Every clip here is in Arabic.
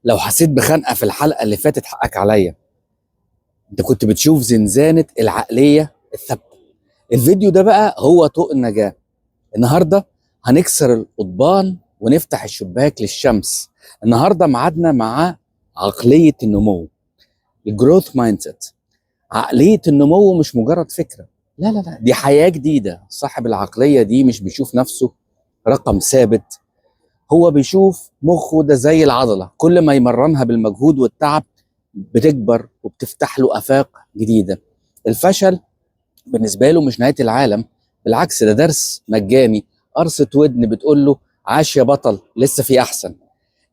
لو حسيت بخنقه في الحلقه اللي فاتت حقك عليا. انت كنت بتشوف زنزانه العقليه الثابته. الفيديو ده بقى هو طوق النجاه. النهارده هنكسر القضبان ونفتح الشباك للشمس. النهارده ميعادنا مع عقليه النمو، الجروث مايند سيت. عقليه النمو مش مجرد فكره، لا لا لا، دي حياه جديده. صاحب العقليه دي مش بيشوف نفسه رقم ثابت، هو بيشوف مخه ده زي العضله، كل ما يمرنها بالمجهود والتعب بتكبر وبتفتح له افاق جديده. الفشل بالنسبه له مش نهايه العالم، بالعكس ده درس مجاني، قرصه ودن بتقول له عاش يا بطل، لسه في احسن.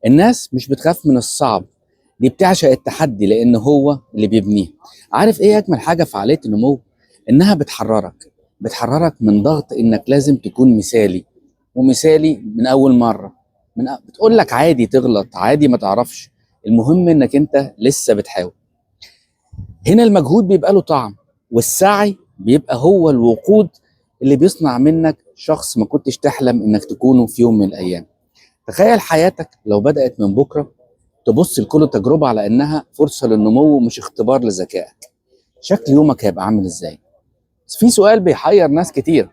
الناس مش بتخاف من الصعب، دي بتعشق التحدي لان هو اللي بيبنيه. عارف ايه اجمل حاجه في عقليه النمو؟ انها بتحررك من ضغط انك لازم تكون مثالي، ومثالي من اول مره. بتقول لك عادي تغلط، عادي ما تعرفش، المهم انك انت لسه بتحاول. هنا المجهود بيبقى له طعم، والسعي بيبقى هو الوقود اللي بيصنع منك شخص ما كنتش تحلم انك تكونه في يوم من الايام. تخيل حياتك لو بدأت من بكرة تبص لكل تجربة على انها فرصة للنمو مش اختبار لذكائك. شكل يومك هيبقى عامل ازاي؟ بس في سؤال بيحير ناس كتير: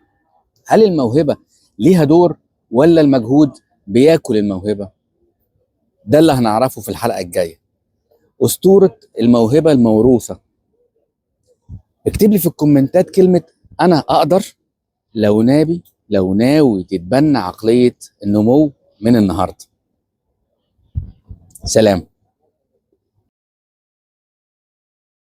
هل الموهبة ليها دور ولا المجهود بياكل الموهبة؟ ده اللي هنعرفه في الحلقة الجاية. أسطورة الموهبة الموروثة. اكتب لي في الكومنتات كلمة أنا أقدر لو ناوي تتبنى عقلية النمو من النهاردة. سلام.